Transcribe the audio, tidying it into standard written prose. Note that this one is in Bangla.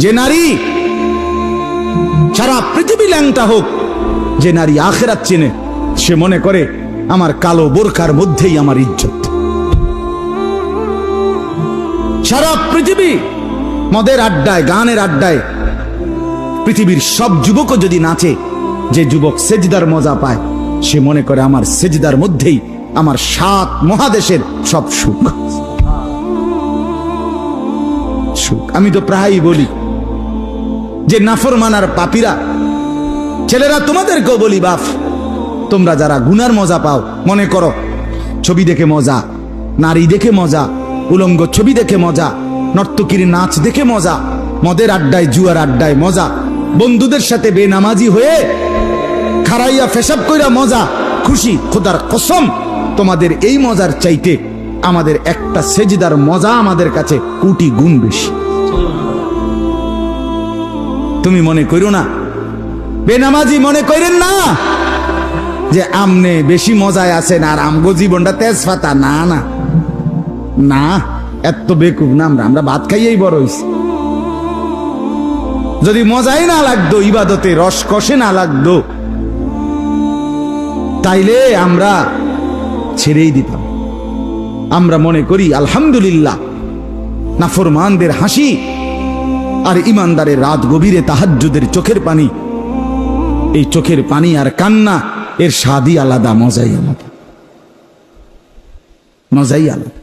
যে নারী সারা পৃথিবী ল্যাংটা হোক, যে নারী আখিরাত চেনে, সে মনে করে আমার কালো বোরকার মধ্যেই আমার ইজ্জত। সারা পৃথিবী মদের আড্ডায়, গানের আড্ডায় পৃথিবীর সব যুবকও যদি নাচে, যে যুবক সেজদার মজা পায়, সে মনে করে আমার সেজদার মধ্যেই আমার 7 মহাদেশের সব সুখ। আমি তো প্রায়ই বলি যে নাফরমানার পাপীরা, ছেলেরা তোমাদেরকেও বলি, বাপ তোমরা যারা গুনার মজা পাও, মনে করো ছবি দেখে মজা, নারী দেখে মজা, উলঙ্গ ছবি দেখে মজা, নর্তকীর নাচ দেখে মজা, মদের আড্ডায় জুয়ার আড্ডায় মজা, বন্ধুদের সাথে বেনামাজি হয়ে খারাইয়া ফেসাব কইরা মজা, খুশি। খোদার কসম, তোমাদের এই মজার চাইতে আমাদের একটা সেজদার মজা আমাদের কাছে কোটি গুণ বেশি। তুমি মনে করো না, বেনামাজি মনে করেন না যে আমনে বেশি মজায় আছেন আর আমগো জীবনটা তেজপাতা। না না না, এত বেকুব না আমরা। আমরা ভাত খাইয়েই বড় হইছি। যদি মজাই না লাগতো, ইবাদতে রস কষে না লাগতো, তাইলে আমরা ছেড়েই দিতাম। আমরা মনে করি আলহামদুলিল্লাহ, নাফরমানদের হাসি আর ইমানদারের রাত গভীরে তাহাজ্জুদের চোখের পানি, এই চোখের পানি আর কান্না, এর স্বাদই আলাদা, মজাই আলাদা, মজাই আলাদা।